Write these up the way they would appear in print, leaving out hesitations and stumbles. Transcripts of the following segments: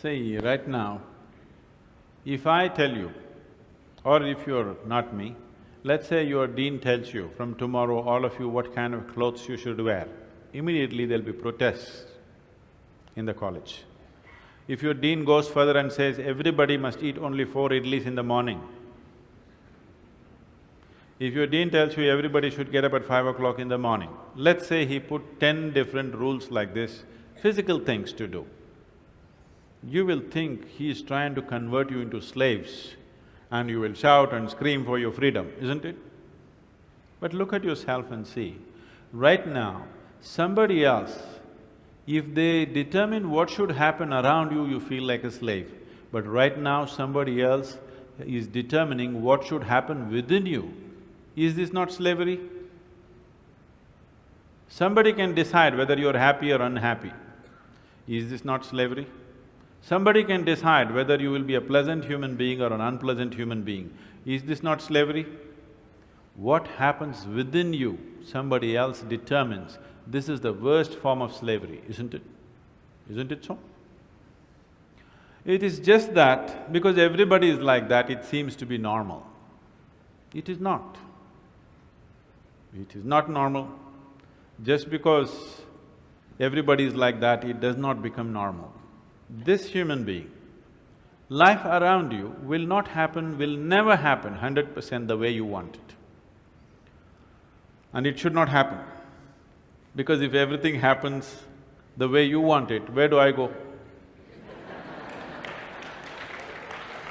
See, right now, if I tell you, or if you're not me, let's say your dean tells you, from tomorrow all of you what kind of clothes you should wear, immediately there'll be protests in the college. If your dean goes further and says, everybody must eat only 4 idlis in the morning, if your dean tells you everybody should get up at 5 o'clock in the morning, let's say he put 10 different rules like this, physical things to do, you will think he is trying to convert you into slaves and you will shout and scream for your freedom, isn't it? But look at yourself and see, right now, somebody else, if they determine what should happen around you, you feel like a slave. But right now, somebody else is determining what should happen within you. Is this not slavery? Somebody can decide whether you're happy or unhappy. Is this not slavery? Somebody can decide whether you will be a pleasant human being or an unpleasant human being. Is this not slavery? What happens within you, somebody else determines. This is the worst form of slavery, isn't it? Isn't it so? It is just that because everybody is like that, it seems to be normal. It is not. It is not normal. Just because everybody is like that, it does not become normal. This human being, life around you will not happen, will never happen 100% the way you want it. And it should not happen. Because if everything happens the way you want it, where do I go?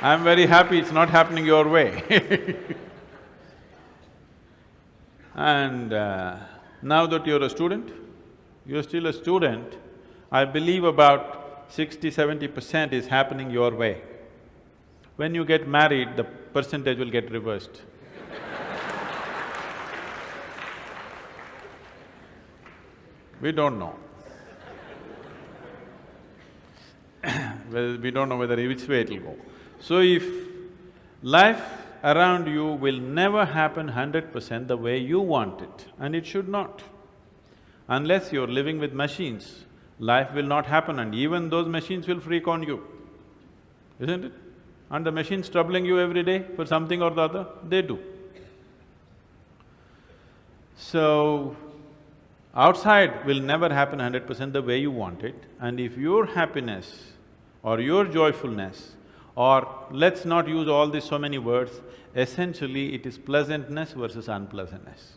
I'm very happy it's not happening your way And now that you're a student, you're still a student, I believe about 60–70% is happening your way. When you get married, the percentage will get reversed. We don't know. Well, we don't know whether which way it'll go. So if life around you will never happen 100% the way you want it, and it should not. Unless you're living with machines, life will not happen and even those machines will freak on you, isn't it? And the machines troubling you every day for something or the other, they do. So, outside will never happen 100% the way you want it, and if your happiness or your joyfulness, or let's not use all these so many words, essentially it is pleasantness versus unpleasantness.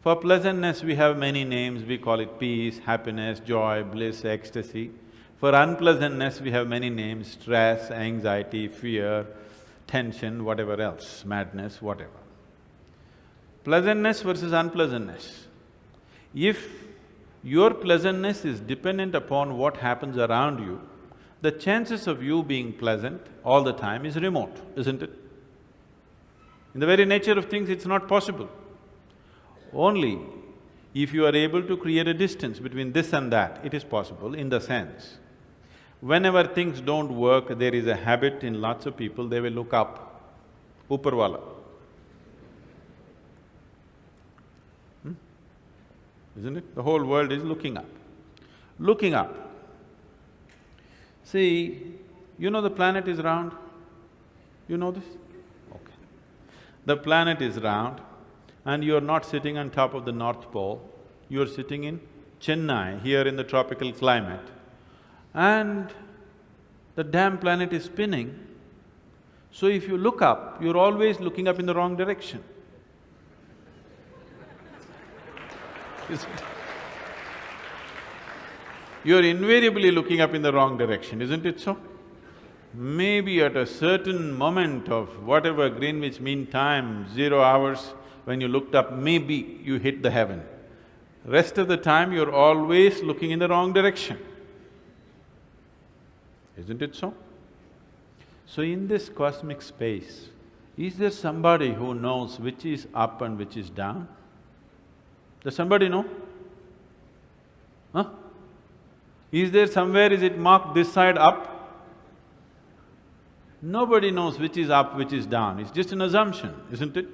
For pleasantness we have many names, we call it peace, happiness, joy, bliss, ecstasy. For unpleasantness we have many names, stress, anxiety, fear, tension, whatever else, madness, whatever. Pleasantness versus unpleasantness. If your pleasantness is dependent upon what happens around you, the chances of you being pleasant all the time is remote, isn't it? In the very nature of things, it's not possible. Only if you are able to create a distance between this and that, it is possible in the sense, whenever things don't work, there is a habit in lots of people, they will look up, upar wala. Isn't it? The whole world is looking up. Looking up. See, you know the planet is round? You know this? Okay. The planet is round and you're not sitting on top of the North Pole, you're sitting in Chennai, here in the tropical climate, and the damn planet is spinning. So if you look up, you're always looking up in the wrong direction. You're invariably looking up in the wrong direction, isn't it so? Maybe at a certain moment of whatever Greenwich Mean Time, 0 hours, when you looked up, maybe you hit the heaven. Rest of the time, you're always looking in the wrong direction. Isn't it so? So in this cosmic space, is there somebody who knows which is up and which is down? Does somebody know? Huh? Is there somewhere, is it marked this side up? Nobody knows which is up, which is down, it's just an assumption, isn't it?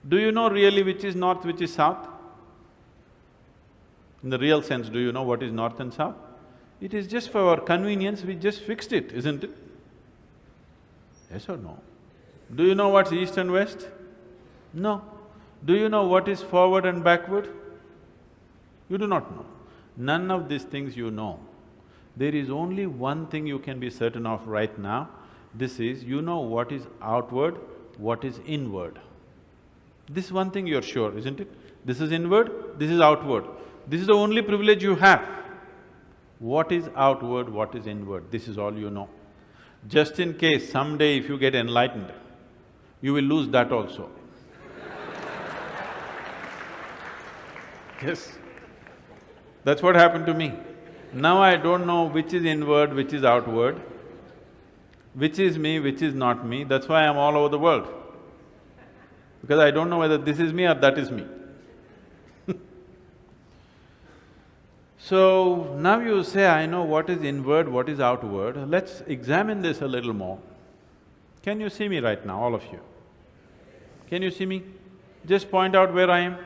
Do you know really which is north, which is south? In the real sense, do you know what is north and south? It is just for our convenience, we just fixed it, isn't it? Yes or no? Do you know what's east and west? No. Do you know what is forward and backward? You do not know. None of these things you know. There is only one thing you can be certain of right now, this is, you know what is outward, what is inward. This one thing you're sure, isn't it? This is inward, this is outward. This is the only privilege you have. What is outward, what is inward, this is all you know. Just in case someday if you get enlightened, you will lose that also. Yes, that's what happened to me. Now I don't know which is inward, which is outward, which is me, which is not me, that's why I'm all over the world. Because I don't know whether this is me or that is me. So, now you say, I know what is inward, what is outward, let's examine this a little more. Can you see me right now, all of you? Can you see me? Just point out where I am.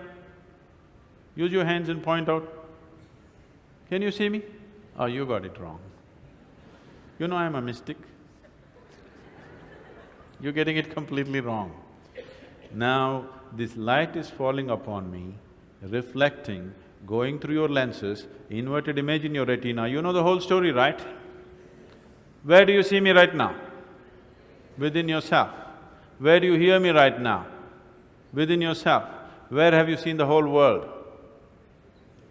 Use your hands and point out. Can you see me? Oh, you got it wrong. You know I'm a mystic. You're getting it completely wrong. Now, this light is falling upon me, reflecting, going through your lenses, inverted image in your retina, you know the whole story, right? Where do you see me right now? Within yourself. Where do you hear me right now? Within yourself. Where have you seen the whole world?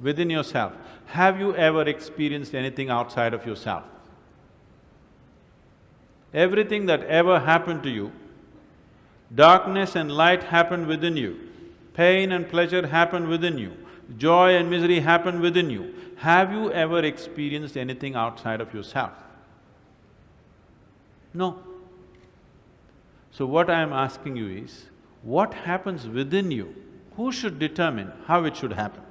Within yourself. Have you ever experienced anything outside of yourself? Everything that ever happened to you, darkness and light happened within you, pain and pleasure happened within you, joy and misery happened within you. Have you ever experienced anything outside of yourself? No. So what I am asking you is, what happens within you? Who should determine how it should happen?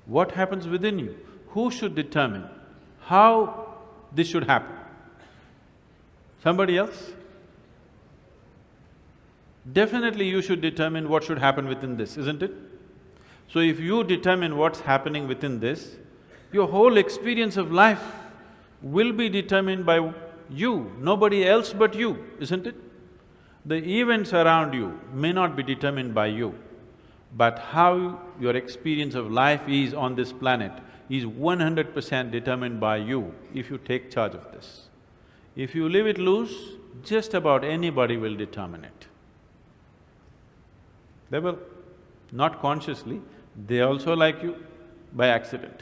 What happens within you? Who should determine how this should happen? Somebody else? Definitely you should determine what should happen within this, isn't it? So if you determine what's happening within this, your whole experience of life will be determined by you, nobody else but you, isn't it? The events around you may not be determined by you, but how your experience of life is on this planet is 100% determined by you if you take charge of this. If you leave it loose, just about anybody will determine it. They will, not consciously, they also like you by accident.